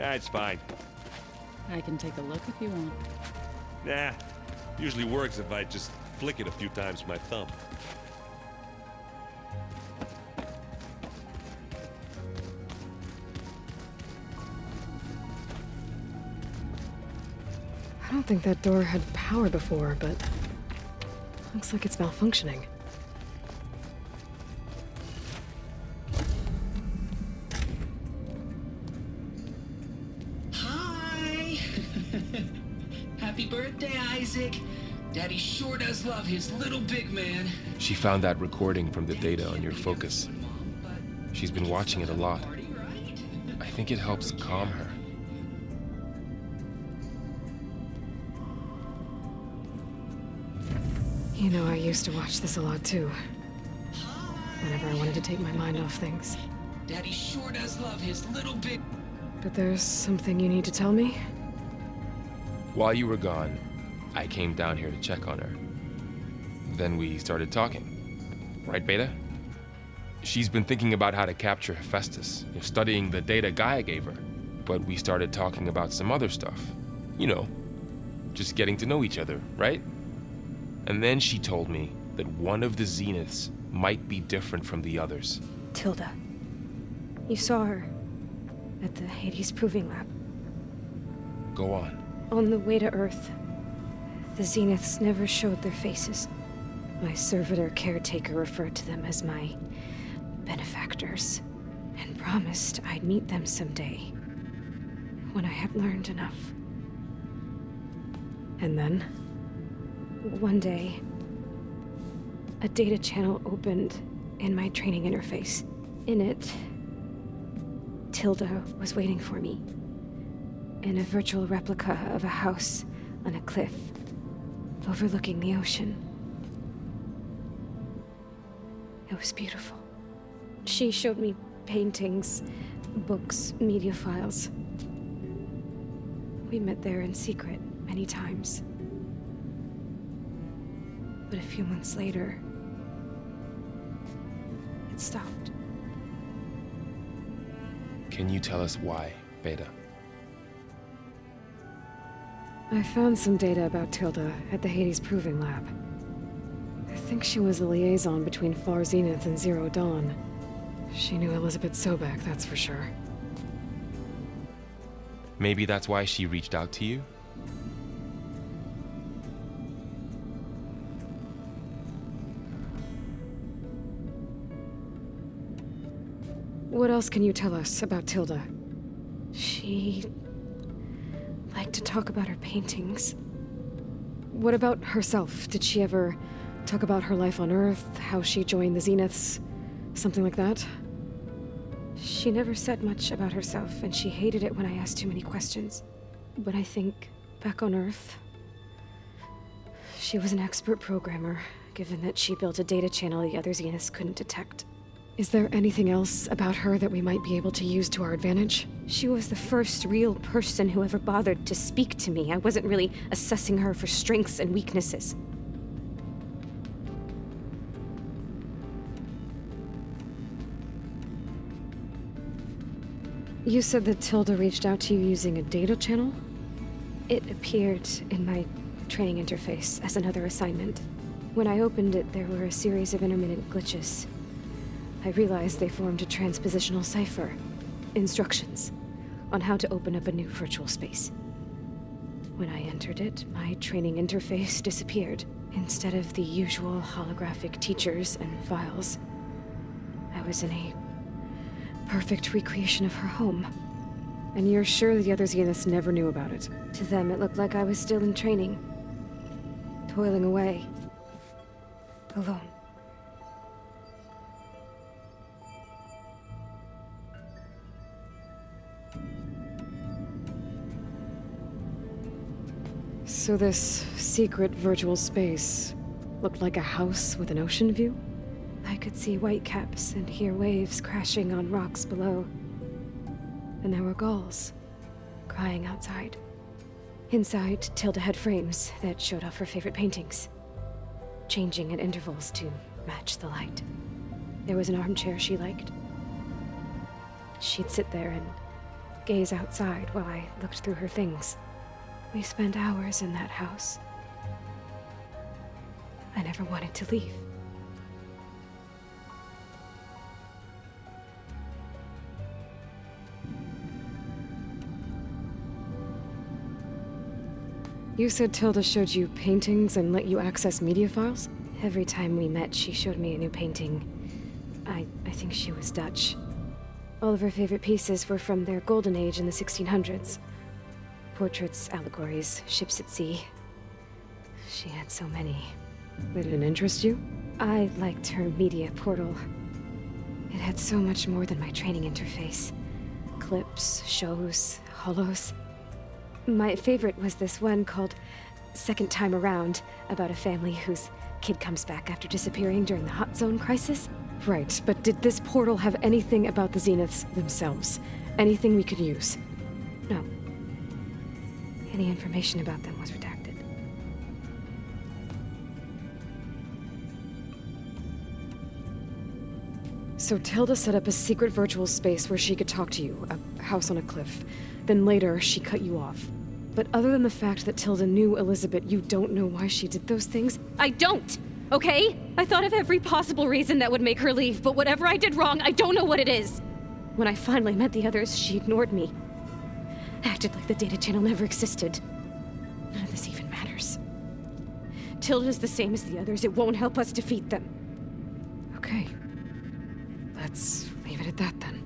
That's fine. I can take a look if you want. Nah, usually works if I just flick it a few times with my thumb. I don't think that door had power before, but looks like it's malfunctioning. Hi! Happy birthday, Isaac. Daddy sure does love his little big man. She found that recording from the data on your focus. She's been watching it a lot. I think it helps calm her. You know, I used to watch this a lot too. Whenever I wanted to take my mind off things. Daddy sure does love his little big... But there's something you need to tell me? While you were gone, I came down here to check on her. Then we started talking. Right, Beta? She's been thinking about how to capture Hephaestus, studying the data Gaia gave her. But we started talking about some other stuff. You know, just getting to know each other, right? And then she told me that one of the zeniths might be different from the others. Tilda. You saw her at the Hades Proving Lab. Go on. On the way to Earth, the zeniths never showed their faces. My servitor caretaker referred to them as my benefactors, and promised I'd meet them someday, when I had learned enough. And then, one day, a data channel opened in my training interface. In it, Tilda was waiting for me, in a virtual replica of a house on a cliff, overlooking the ocean. It was beautiful. She showed me paintings, books, media files. We met there in secret many times. But a few months later, it stopped. Can you tell us why, Beta? I found some data about Tilda at the Hades Proving Lab. I think she was the liaison between Far Zenith and Zero Dawn. She knew Elizabeth Sobek, that's for sure. Maybe that's why she reached out to you? What else can you tell us about Tilda? She liked to talk about her paintings. What about herself? Did she ever talk about her life on Earth, how she joined the Zeniths, something like that? She never said much about herself, and she hated it when I asked too many questions. But I think, back on Earth, she was an expert programmer, given that she built a data channel the other Zeniths couldn't detect. Is there anything else about her that we might be able to use to our advantage? She was the first real person who ever bothered to speak to me. I wasn't really assessing her for strengths and weaknesses. You said that Tilda reached out to you using a data channel? It appeared in my training interface as another assignment. When I opened it, there were a series of intermittent glitches. I realized they formed a transpositional cipher. Instructions on how to open up a new virtual space. When I entered it, my training interface disappeared. Instead of the usual holographic teachers and files, I was in a perfect recreation of her home. And you're sure the other Zeniths never knew about it? To them, it looked like I was still in training. Toiling away. Alone. So this secret virtual space looked like a house with an ocean view? I could see whitecaps and hear waves crashing on rocks below. And there were gulls crying outside. Inside, Tilda had frames that showed off her favorite paintings, changing at intervals to match the light. There was an armchair she liked. She'd sit there and gaze outside while I looked through her things. We spent hours in that house. I never wanted to leave. You said Tilda showed you paintings and let you access media files? Every time we met, she showed me a new painting. I think she was Dutch. All of her favorite pieces were from their golden age in the 1600s. Portraits, allegories, ships at sea. She had so many. They didn't interest you? I liked her media portal. It had so much more than my training interface. Clips, shows, holos. My favorite was this one called Second Time Around, about a family whose kid comes back after disappearing during the Hot Zone crisis. Right, but did this portal have anything about the Zeniths themselves? Anything we could use? No. Any information about them was redacted. So Tilda set up a secret virtual space where she could talk to you, a house on a cliff. Then later, she cut you off. But other than the fact that Tilda knew Elizabeth, you don't know why she did those things? I don't! Okay? I thought of every possible reason that would make her leave, but whatever I did wrong, I don't know what it is. When I finally met the others, she ignored me. Acted like the data channel never existed. None of this even matters. Tilda's the same as the others. It won't help us defeat them. Okay. Let's leave it at that then.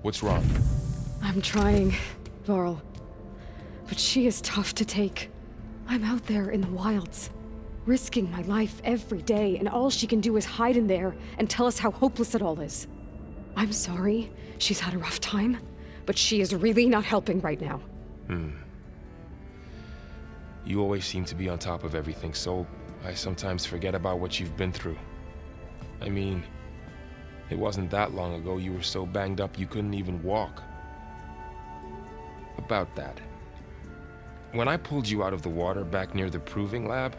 What's wrong? I'm trying, Varl. But she is tough to take. I'm out there in the wilds, risking my life every day, and all she can do is hide in there and tell us how hopeless it all is. I'm sorry, she's had a rough time, but she is really not helping right now. You always seem to be on top of everything, so I sometimes forget about what you've been through. I mean, it wasn't that long ago you were so banged up you couldn't even walk. About that. When I pulled you out of the water back near the proving lab,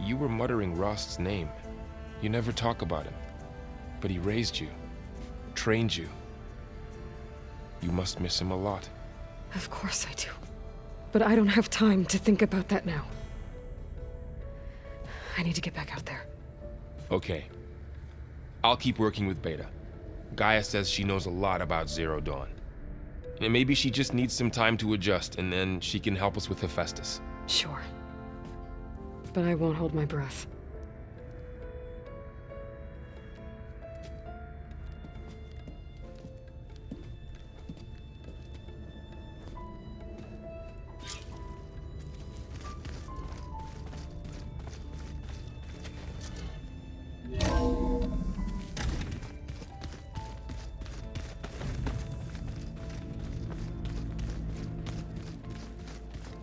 you were muttering Rost's name. You never talk about him. But he raised you, trained you. You must miss him a lot. Of course I do. But I don't have time to think about that now. I need to get back out there. Okay. I'll keep working with Beta. Gaia says she knows a lot about Zero Dawn. And maybe she just needs some time to adjust, and then she can help us with Hephaestus. Sure. But I won't hold my breath.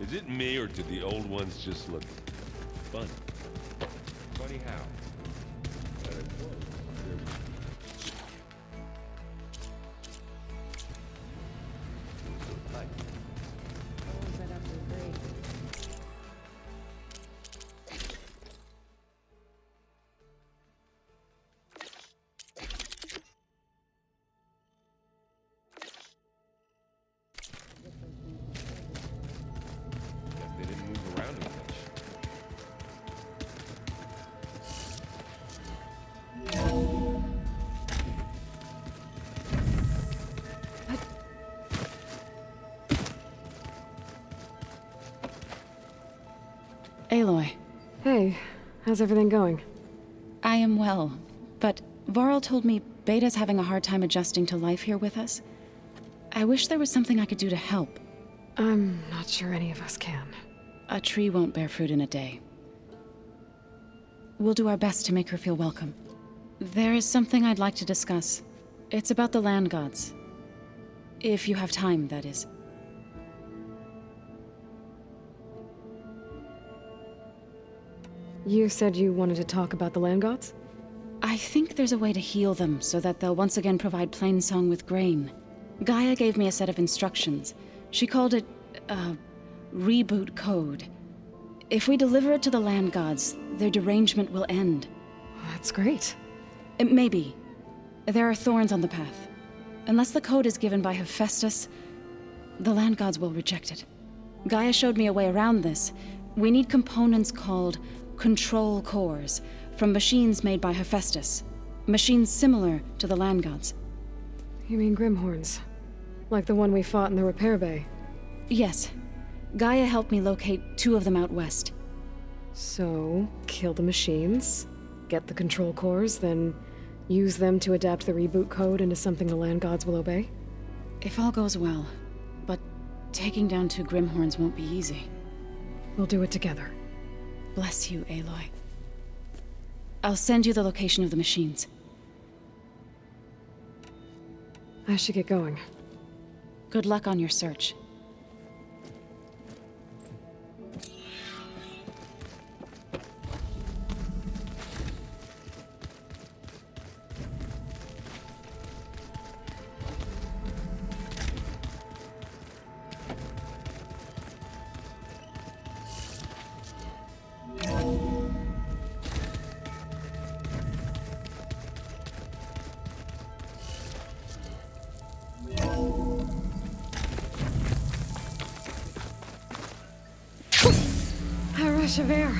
Is it me, or did the old ones just look fun? Funny how? They didn't move around as much. Aloy. Hey, how's everything going? I am well, but Varl told me Beta's having a hard time adjusting to life here with us. I wish there was something I could do to help. I'm not sure any of us can. A tree won't bear fruit in a day. We'll do our best to make her feel welcome. There is something I'd like to discuss. It's about the land gods. If you have time, that is. You said you wanted to talk about the land gods? I think there's a way to heal them so that they'll once again provide Plainsong with grain. Gaia gave me a set of instructions. She called it, reboot code. If we deliver it to the land gods, their derangement will end. That's great. Maybe. There are thorns on the path. Unless the code is given by Hephaestus, the land gods will reject it. Gaia showed me a way around this. We need components called control cores from machines made by Hephaestus. Machines similar to the land gods. You mean Grimhorns? Like the one we fought in the repair bay? Yes. Gaia helped me locate 2 of them out west. So, kill the machines, get the control cores, then use them to adapt the reboot code into something the land gods will obey? If all goes well. But taking down 2 Grimhorns won't be easy. We'll do it together. Bless you, Aloy. I'll send you the location of the machines. I should get going. Good luck on your search. A rush of air.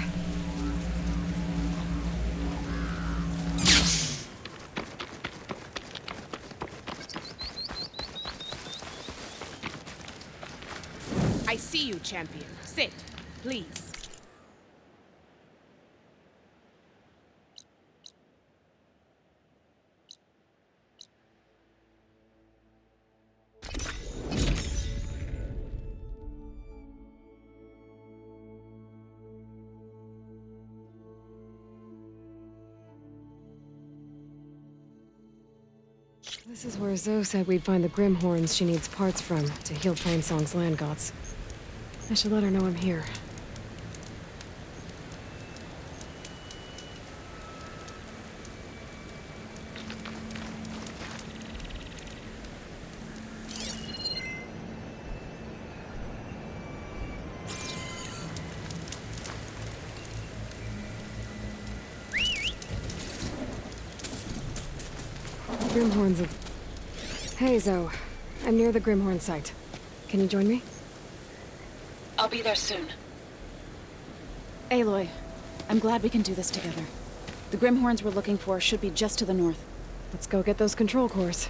I see you, champion. Sit, please. This is where Zoe said we'd find the Grimhorns she needs parts from to heal Plainsong's land gods. I should let her know I'm here. Grimhorns of... Hey, Zoe. I'm near the Grimhorn site. Can you join me? I'll be there soon. Aloy, I'm glad we can do this together. The Grimhorns we're looking for should be just to the north. Let's go get those control cores.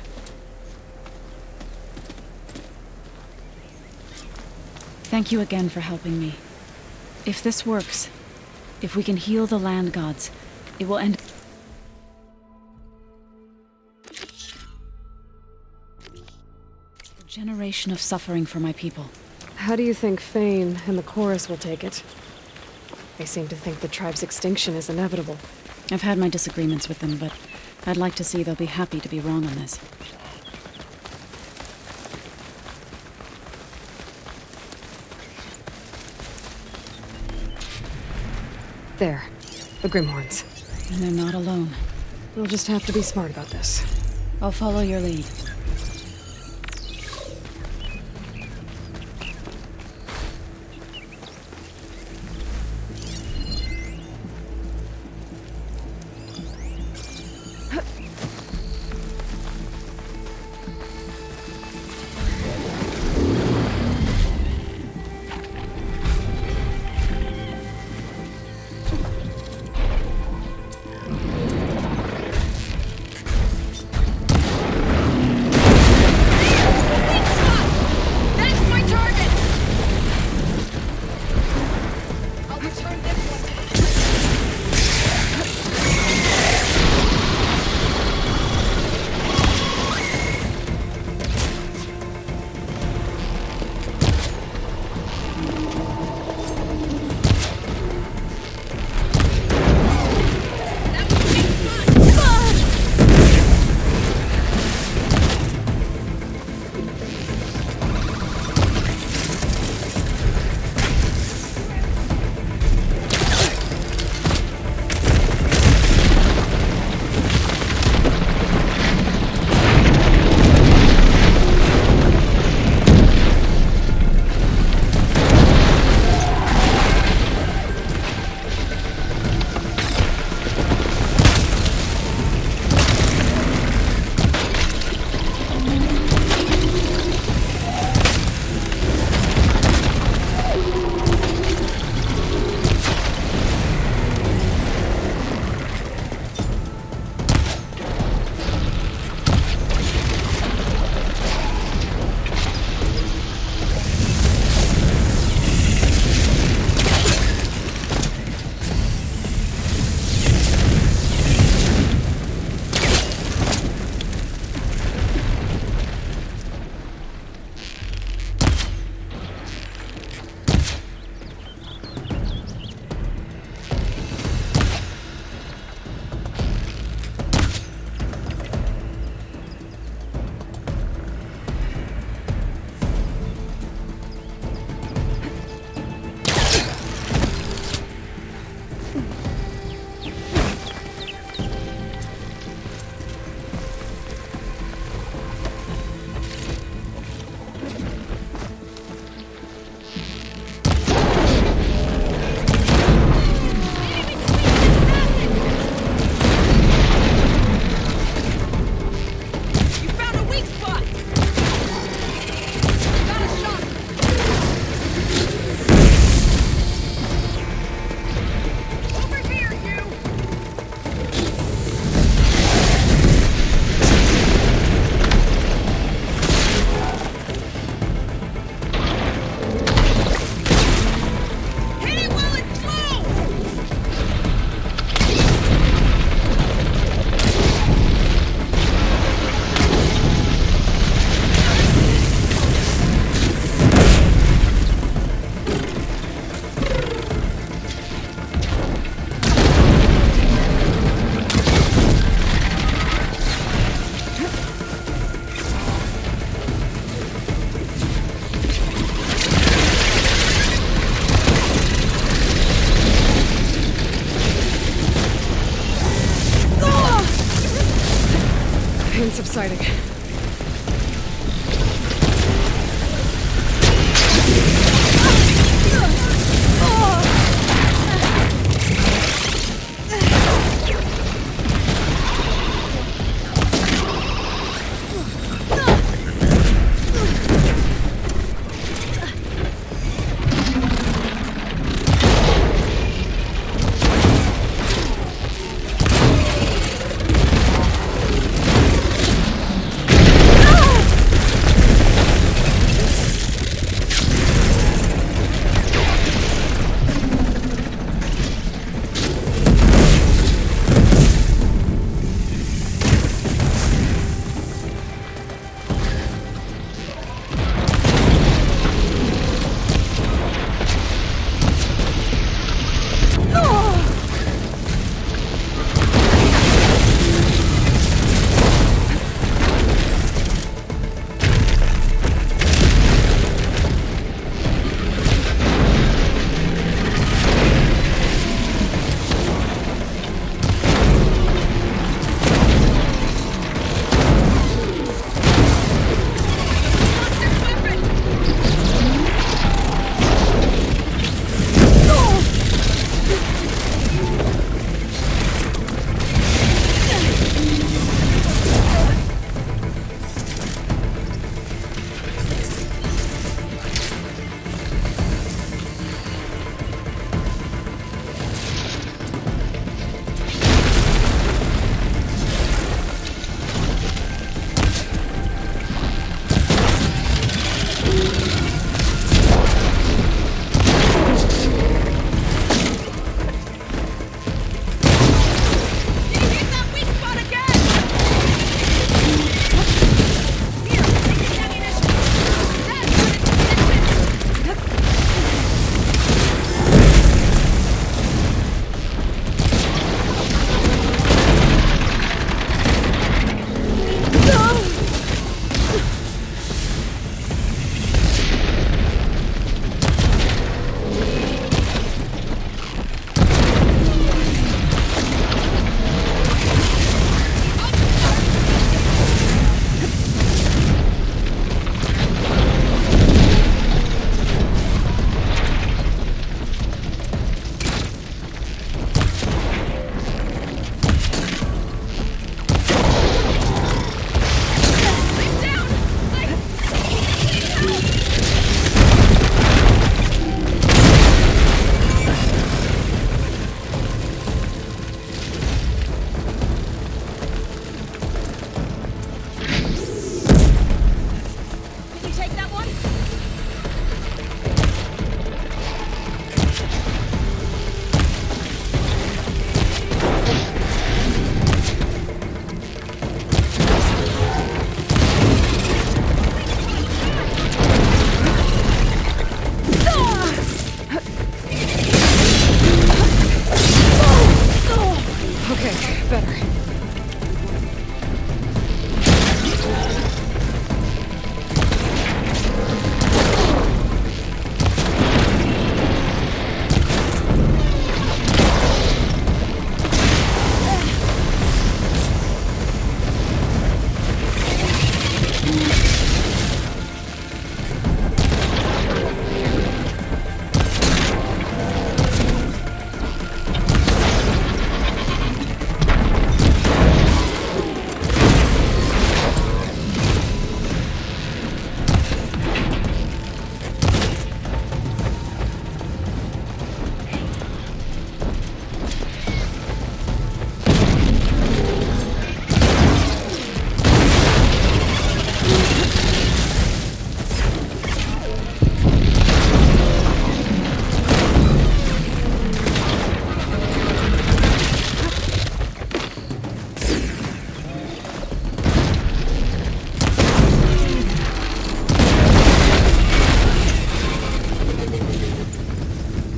Thank you again for helping me. If this works, if we can heal the land gods, it will end... a generation of suffering for my people. How do you think Fane and the chorus will take it? They seem to think the tribe's extinction is inevitable. I've had my disagreements with them, but I'd like to see they'll be happy to be wrong on this. There. The Grimhorns. And they're not alone. We'll just have to be smart about this. I'll follow your lead. and subsiding.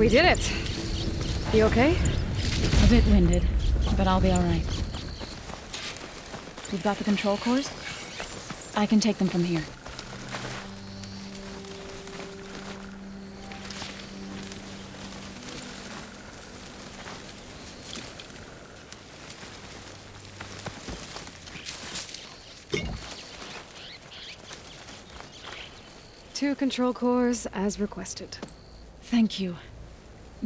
We did it. You okay? A bit winded, but I'll be all right. We've got the control cores? I can take them from here. 2 control cores as requested. Thank you.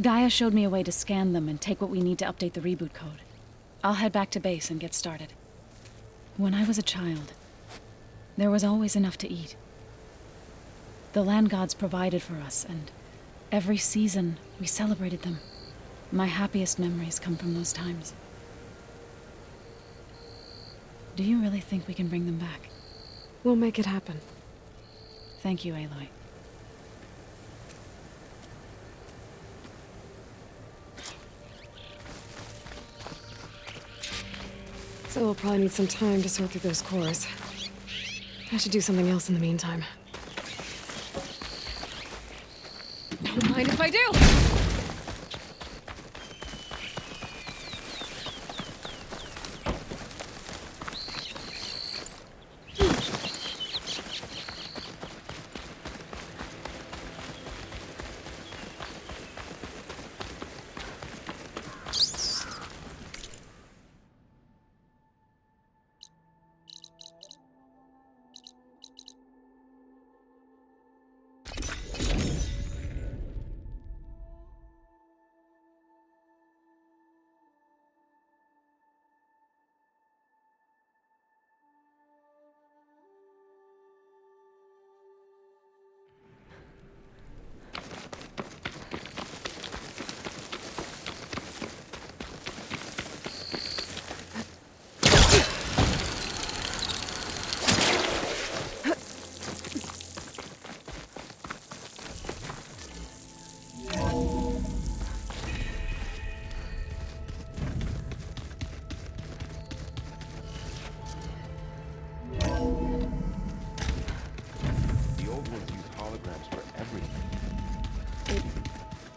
Gaia showed me a way to scan them and take what we need to update the reboot code. I'll head back to base and get started. When I was a child, there was always enough to eat. The land gods provided for us, and every season we celebrated them. My happiest memories come from those times. Do you really think we can bring them back? We'll make it happen. Thank you, Aloy. So we'll probably need some time to sort through those cores. I should do something else in the meantime. Don't mind if I do!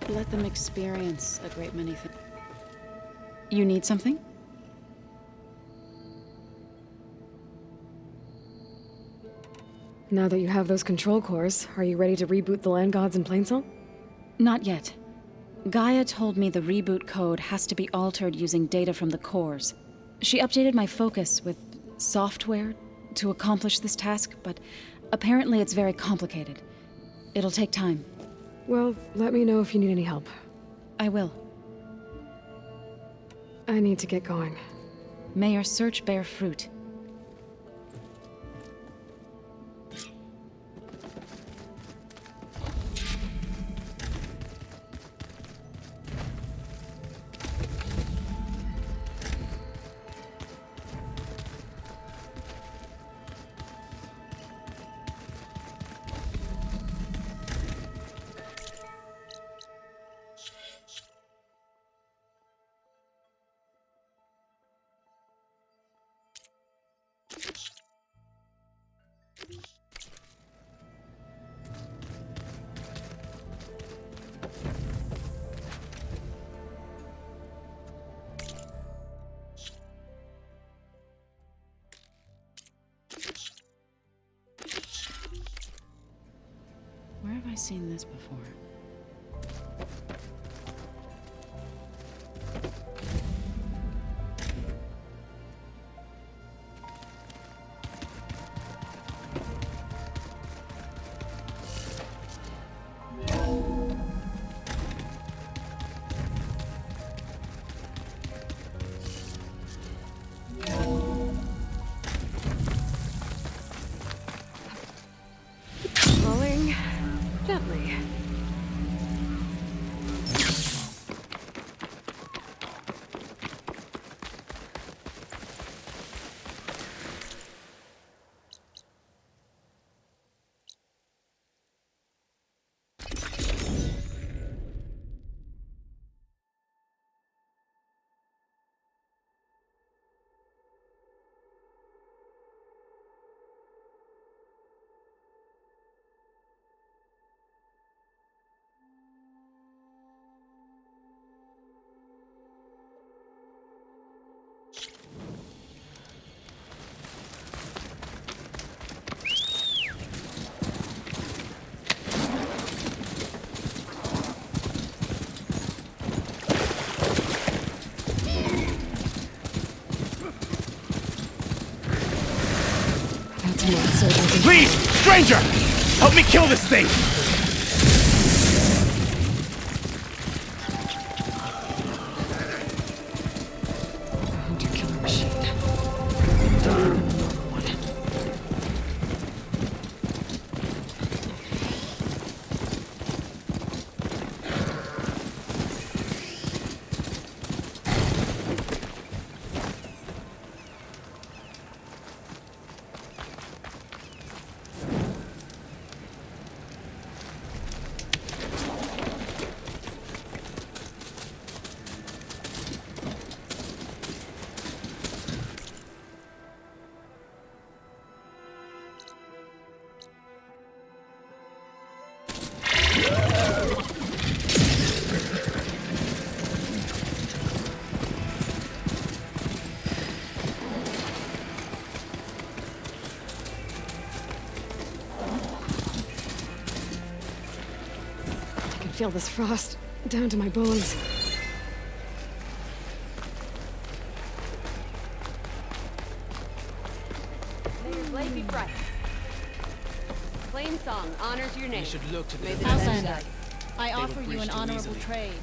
Let them experience a great many things. You need something? Now that you have those control cores, are you ready to reboot the land gods in Plainsong? Not yet. Gaia told me the reboot code has to be altered using data from the cores. She updated my focus with software to accomplish this task, but apparently it's very complicated. It'll take time. Well, let me know if you need any help. I will. I need to get going. May your search bear fruit. Where have I seen this before? Rolling gently. Please, stranger! Help me kill this thing! Hunter-killer machine. Feel this frost down to my bones. May your blade be bright. Plain song honors your name. You should look to the May the defense. best die. I offer you breach an too honorable easily. trade.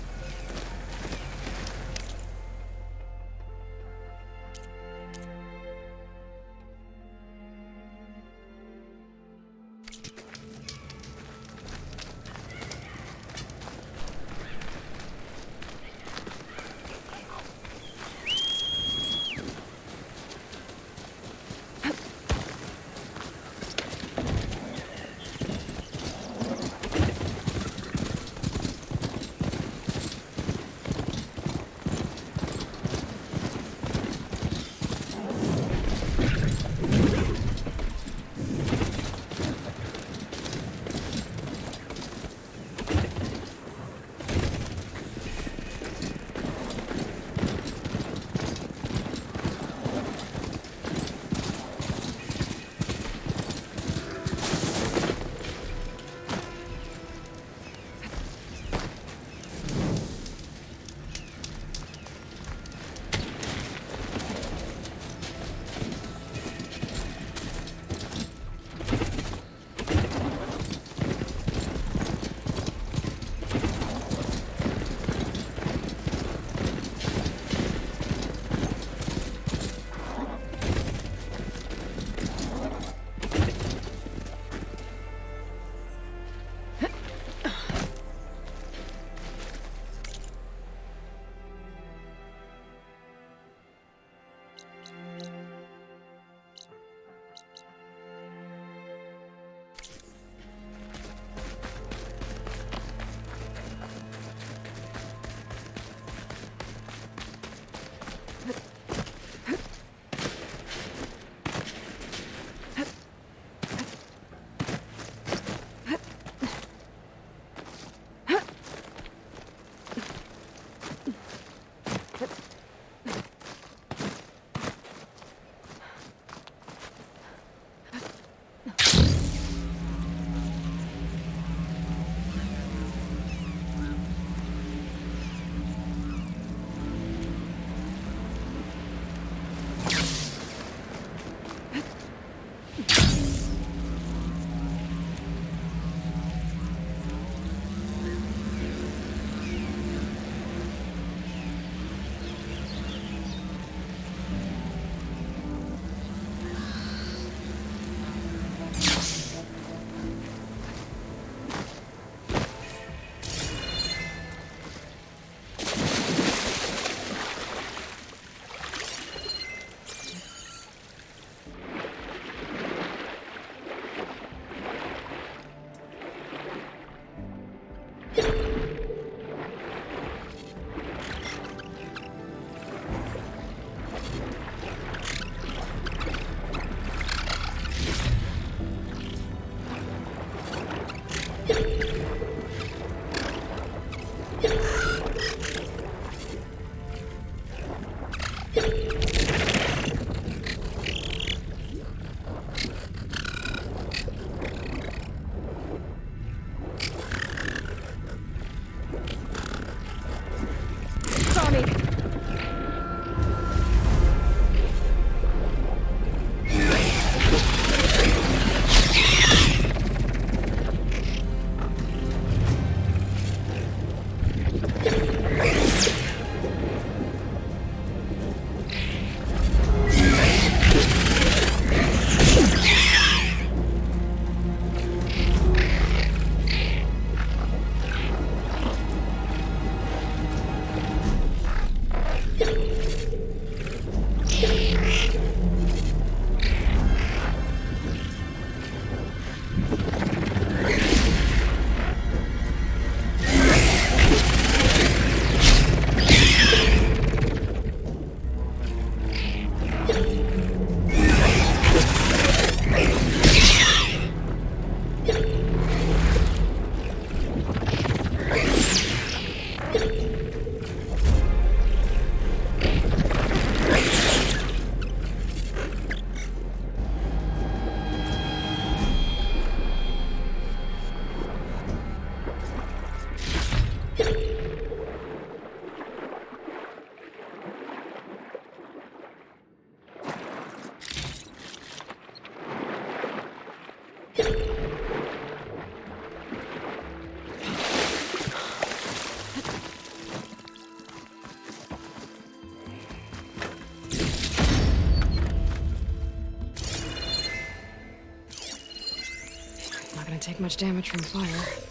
take much damage from fire.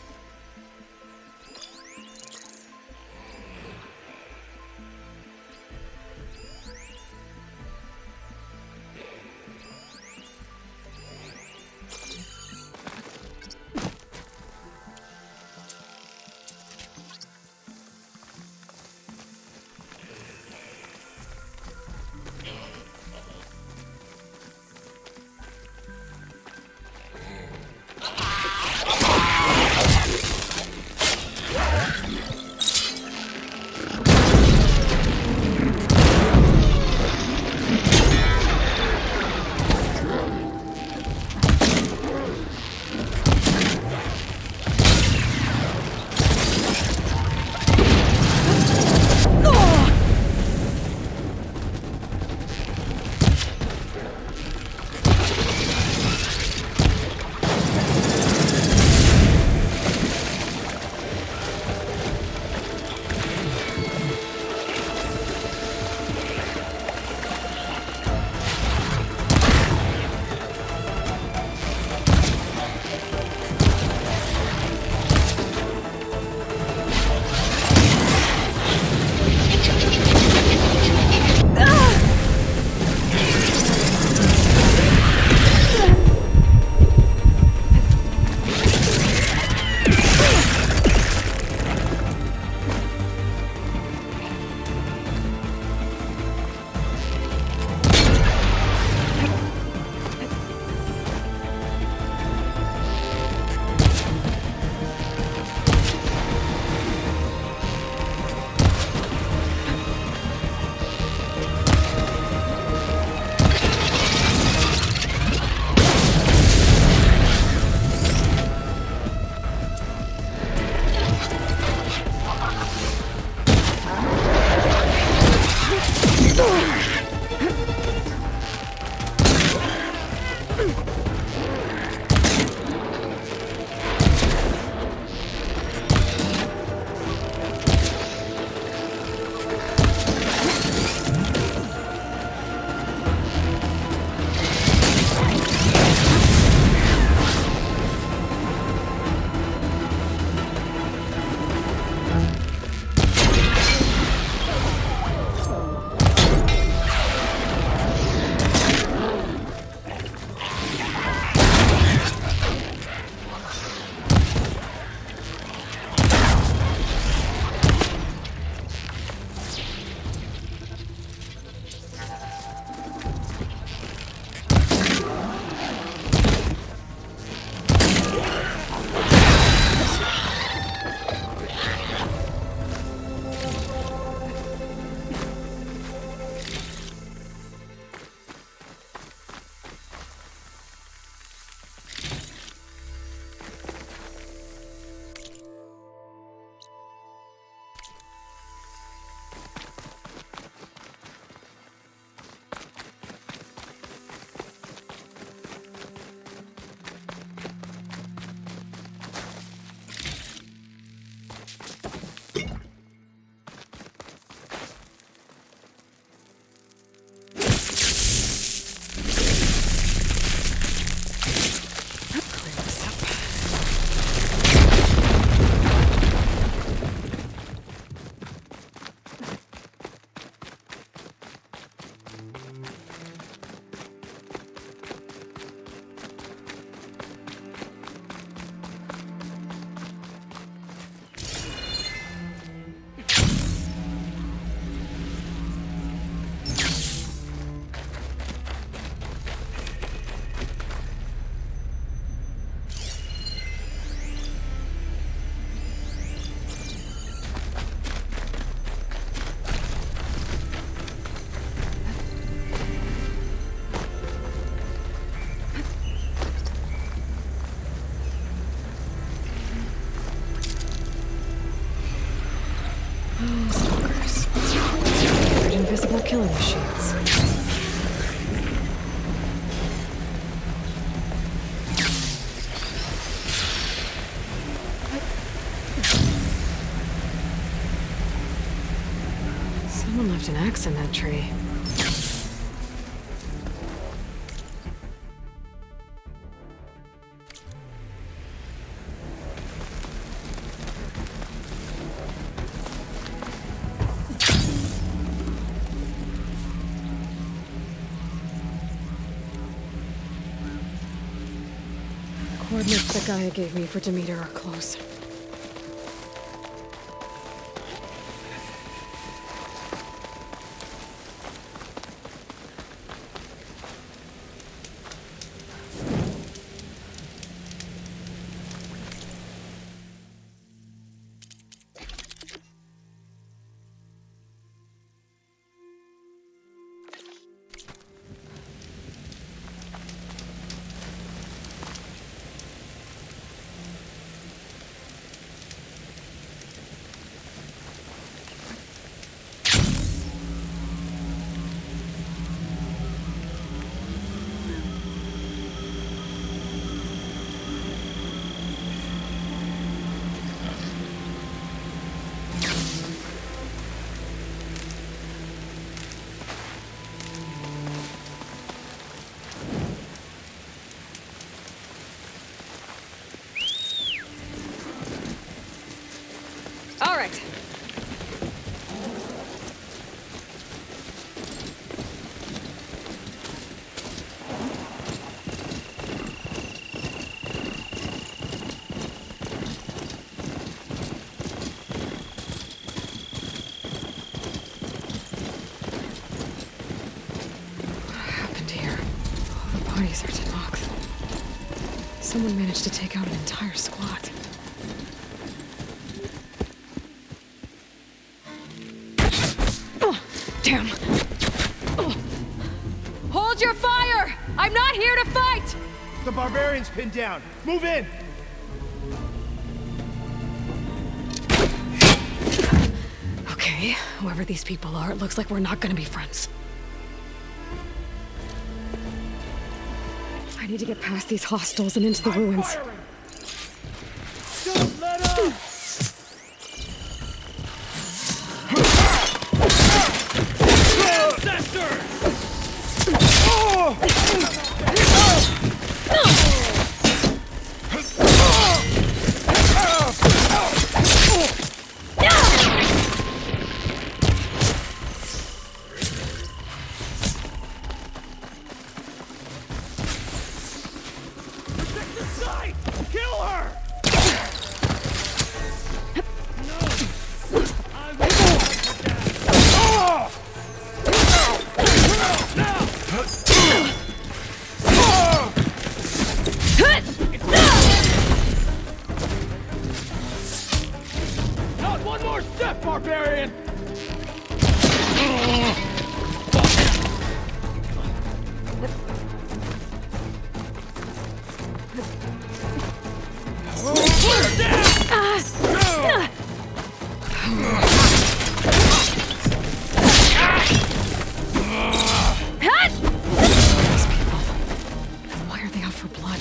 Invisible killing machines. Someone left an axe in that tree. coordinates that Gaia gave me for Demeter are close. All right. What happened here? All the bodies are Tennox. Someone managed to take out an entire squad. Damn! Hold your fire! I'm not here to fight! The barbarian's pinned down. Move in! Okay, whoever these people are, it looks like we're not gonna be friends. I need to get past these hostels and into the ruins. Don't let up! Kill her! Not one more step, barbarian! Why are they out for blood?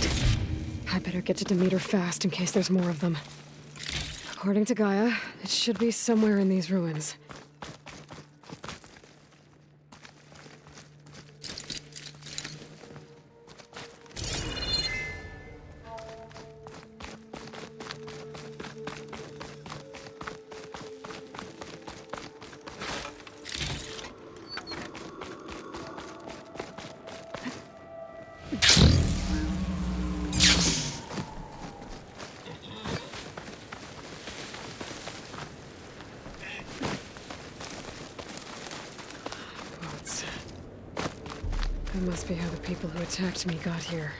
I better get to Demeter fast in case there's more of them. According to Gaia, it should be somewhere in these ruins. That must be how the people who attacked me got here.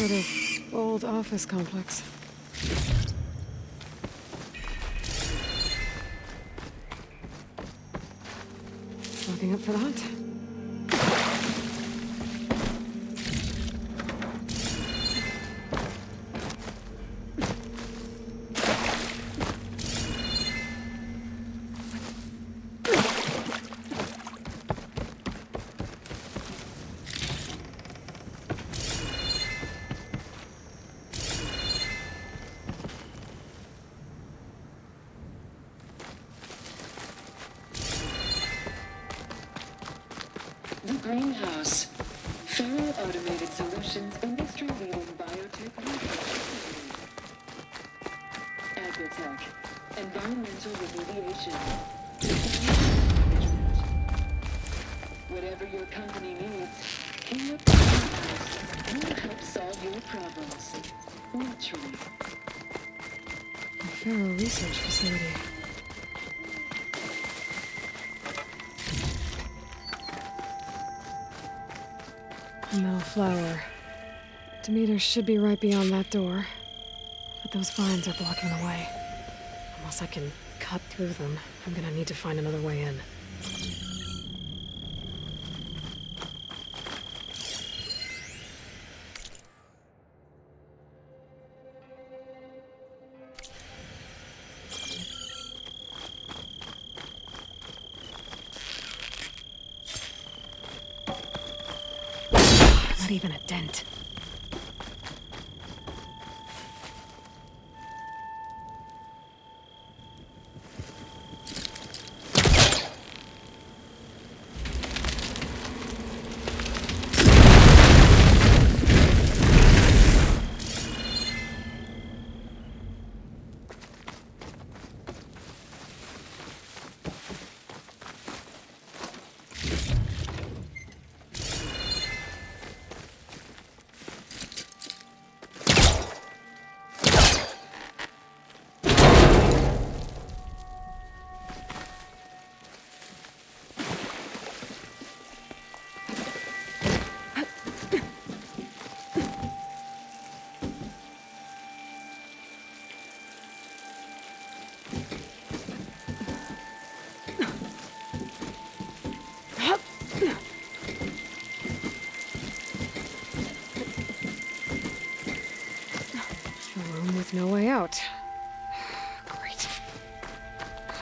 sort of old office complex. Looking up for that? The Greenhouse. Thorough automated solutions, industry-leading biotech research. Agrotech. Environmental remediation. Whatever your company needs, here at the Greenhouse, we'll help solve your problems. Naturally. A Pharaoh research facility. No flower. Demeter should be right beyond that door. But those vines are blocking the way. Unless I can cut through them, I'm gonna need to find another way in. Not even a dent. No way out. Great.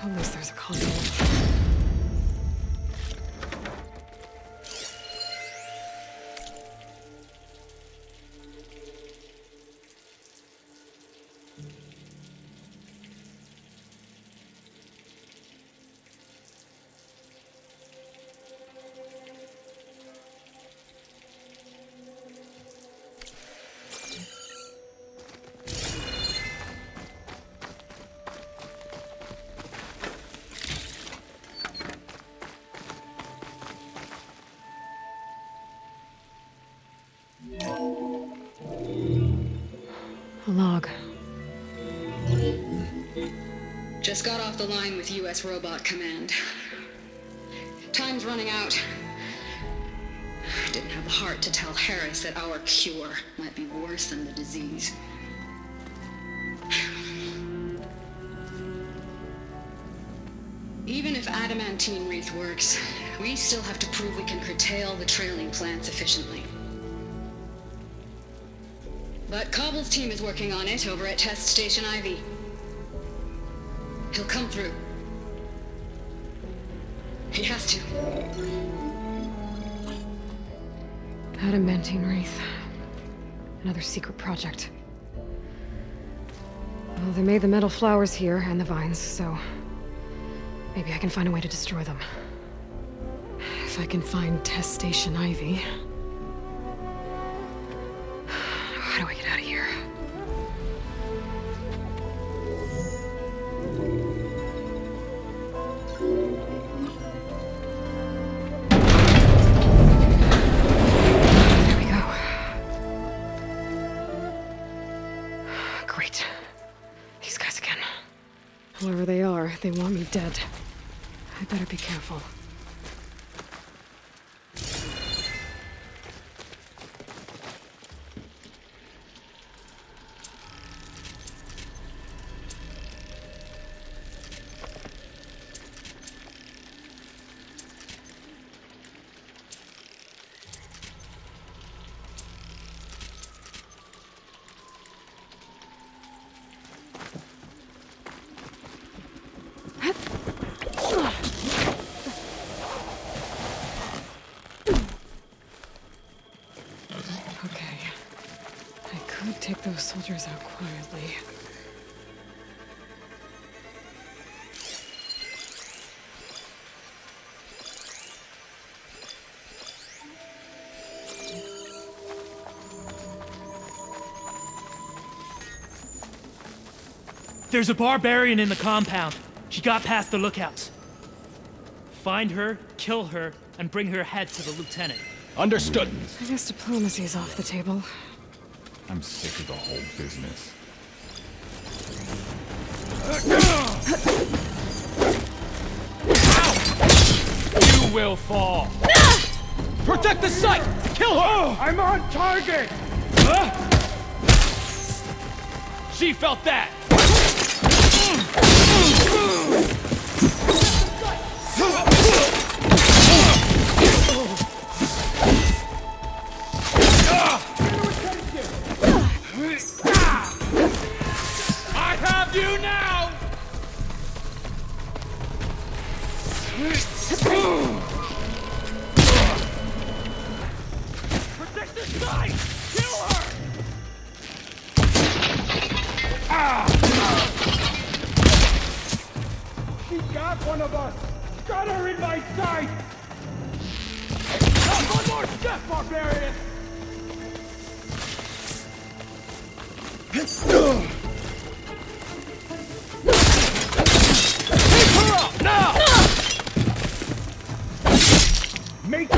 At least there's a console. A log. Just got off the line with U.S. Robot Command. Time's running out. Didn't have the heart to tell Harris that our cure might be worse than the disease. Even if adamantine wreath works, we still have to prove we can curtail the trailing plants efficiently. But Cobble's team is working on it over at Test Station Ivy. He'll come through. He has to. Adamantine wreath. Another secret project. Well, they made the metal flowers here and the vines, so maybe I can find a way to destroy them. If I can find Test Station Ivy. How do I get out of here? There we go. Great. These guys again. Whoever they are, they want me dead. I better be careful. those soldiers out quietly. There's a barbarian in the compound. She got past the lookouts. Find her, kill her, and bring her head to the lieutenant. Understood. I guess diplomacy's off the table. I'm sick of the whole business. You will fall. Protect the site! Kill her! I'm on target! She felt that! I have you now! Protect the site! Kill her! She got one of us! Got her in my sight! Not one more step, barbarian! Pick her up, now! Make her...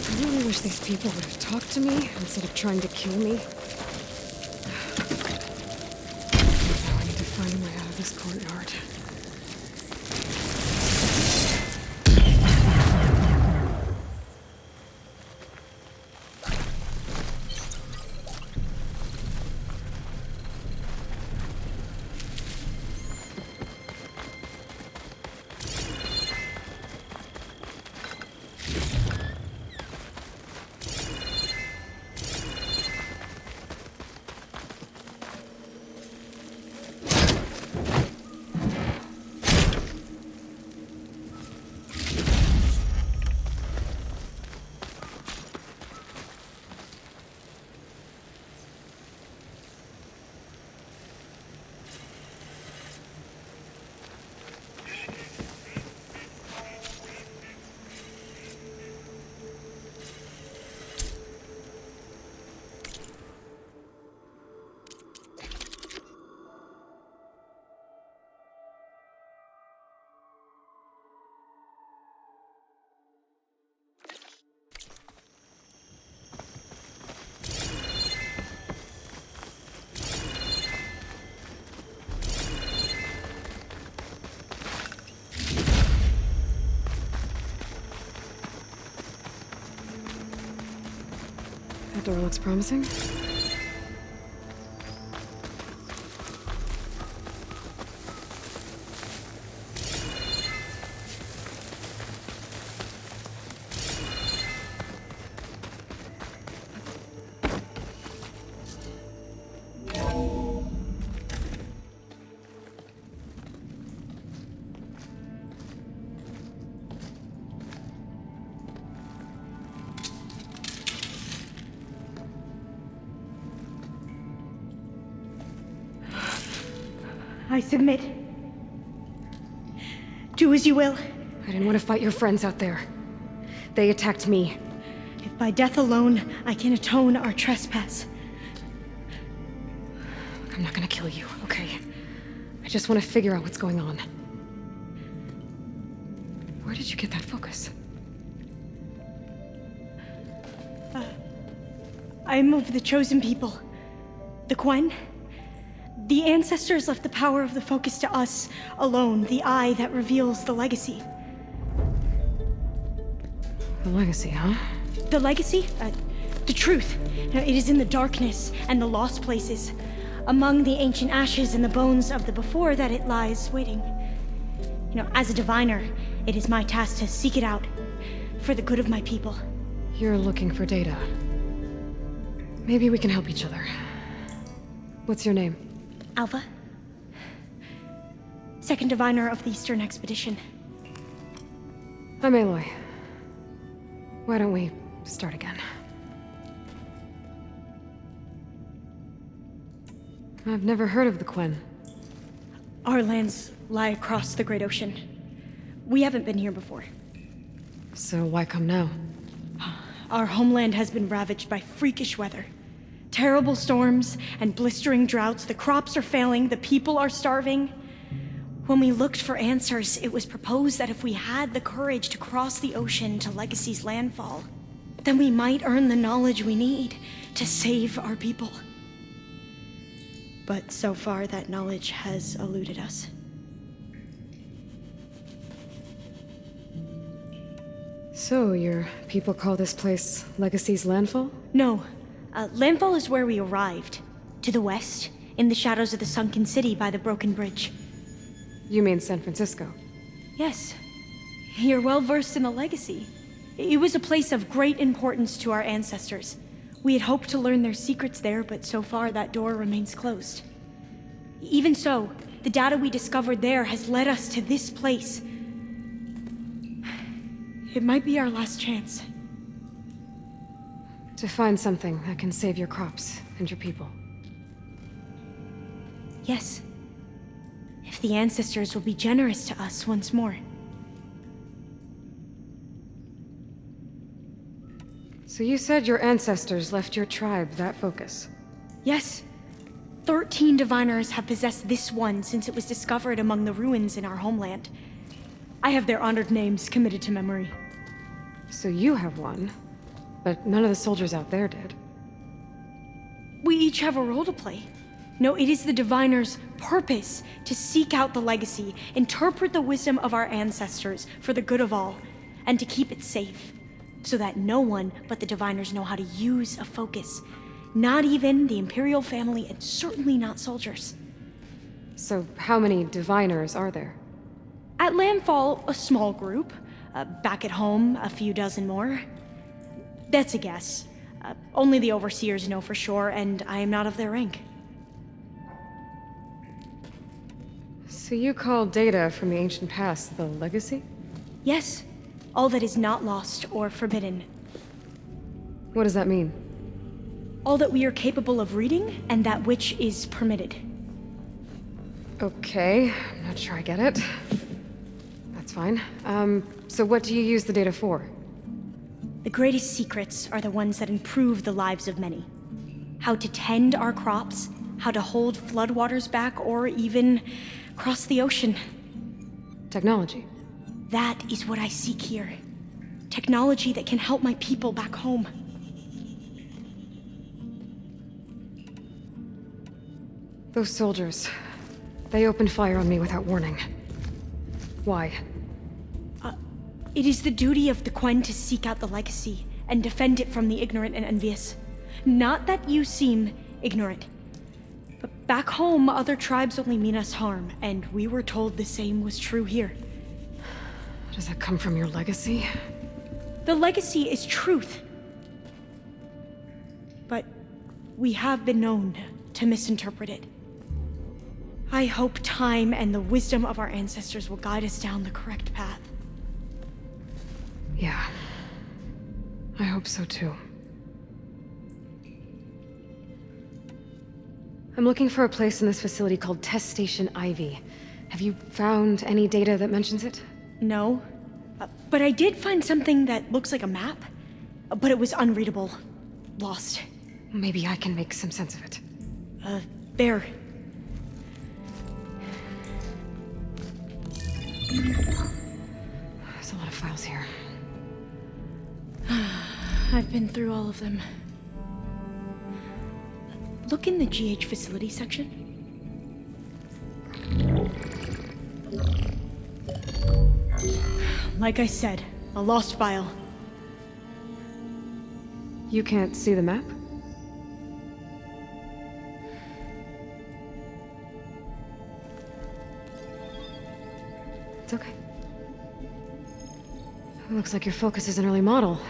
I really wish these people would have talked to me instead of trying to kill me. Now I need to find a way out of this courtyard. That door looks promising. I submit. Do as you will. I didn't want to fight your friends out there. They attacked me. If by death alone I can atone our trespass. I'm not gonna kill you, okay? I just want to figure out what's going on. Where did you get that focus? I am of the chosen people. The Quen. The ancestors left the power of the focus to us alone, the eye that reveals the legacy. The legacy, huh? The legacy? The truth. It is in the darkness and the lost places, among the ancient ashes and the bones of the before that it lies waiting. As a diviner, it is my task to seek it out, for the good of my people. You're looking for data. Maybe we can help each other. What's your name? Alva. Second diviner of the Eastern Expedition. I'm Aloy. Why don't we start again? I've never heard of the Quen. Our lands lie across the Great Ocean. We haven't been here before. So why come now? Our homeland has been ravaged by freakish weather. Terrible storms and blistering droughts. The crops are failing, the people are starving. When we looked for answers, it was proposed that if we had the courage to cross the ocean to Legacy's landfall, then we might earn the knowledge we need to save our people. But so far, that knowledge has eluded us. So, your people call this place Legacy's landfall? No. Landfall is where we arrived. To the west, in the shadows of the sunken city by the broken bridge. You mean San Francisco? Yes. You're well versed in the legacy. It was a place of great importance to our ancestors. We had hoped to learn their secrets there, but so far that door remains closed. Even so, the data we discovered there has led us to this place. It might be our last chance. To find something that can save your crops and your people. Yes. If the ancestors will be generous to us once more. So you said your ancestors left your tribe that focus? Yes. 13 diviners have possessed this one since it was discovered among the ruins in our homeland. I have their honored names committed to memory. So you have one, but none of the soldiers out there did. We each have a role to play. No, it is the diviner's purpose to seek out the legacy, interpret the wisdom of our ancestors for the good of all, and to keep it safe, so that no one but the diviners know how to use a focus. Not even the Imperial family, and certainly not soldiers. So how many diviners are there? At landfall, a small group. Back at home, a few dozen more. That's a guess. Only the overseers know for sure, and I am not of their rank. So you call data from the ancient past the legacy? Yes. All that is not lost or forbidden. What does that mean? All that we are capable of reading, and that which is permitted. Okay, I'm not sure I get it. That's fine. So what do you use the data for? The greatest secrets are the ones that improve the lives of many. How to tend our crops, how to hold floodwaters back, or even cross the ocean. Technology. That is what I seek here. Technology that can help my people back home. Those soldiers, they opened fire on me without warning. Why? It is the duty of the Quen to seek out the legacy and defend it from the ignorant and envious. Not that you seem ignorant. But back home, other tribes only mean us harm, and we were told the same was true here. Does that come from your legacy? The legacy is truth. But we have been known to misinterpret it. I hope time and the wisdom of our ancestors will guide us down the correct path. Yeah. I hope so too. I'm looking for a place in this facility called Test Station Ivy. Have you found any data that mentions it? No. But I did find something that looks like a map. But it was unreadable. Lost. Maybe I can make some sense of it. There. There's a lot of files here. I've been through all of them. Look in the GH facility section. Like I said, a lost file. You can't see the map? It's okay. It looks like your focus is an early model.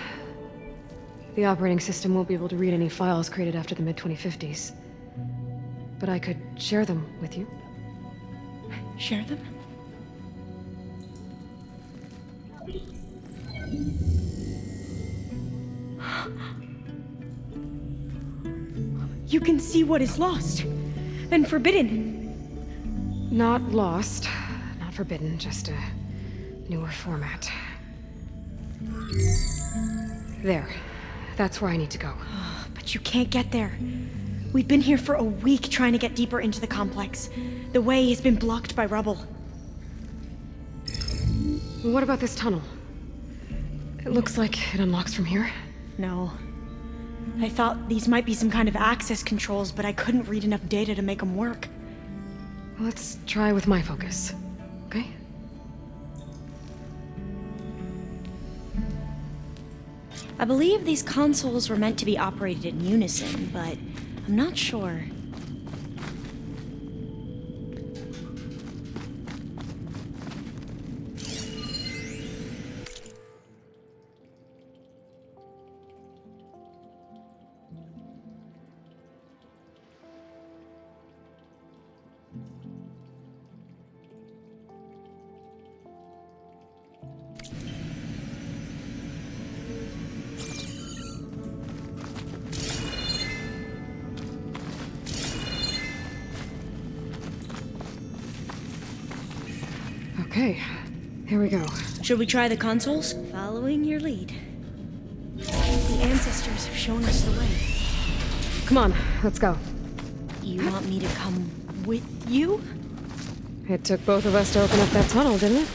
The operating system won't be able to read any files created after the mid-2050s. But I could share them with you. Share them? You can see what is lost and forbidden. Not lost, not forbidden, just a newer format. There. That's where I need to go. But you can't get there. We've been here for a week trying to get deeper into the complex. The way has been blocked by rubble. What about this tunnel? It looks like it unlocks from here. No. I thought these might be some kind of access controls, but I couldn't read enough data to make them work. Let's try with my focus, okay? I believe these consoles were meant to be operated in unison, but I'm not sure. Okay, here we go. Should we try the consoles? Following your lead. The ancestors have shown us the way. Come on, let's go. You want me to come with you? It took both of us to open up that tunnel, didn't it?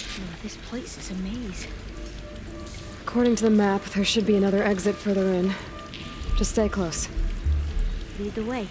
Oh, this place is a maze. According to the map, there should be another exit further in. Just stay close. Lead the way.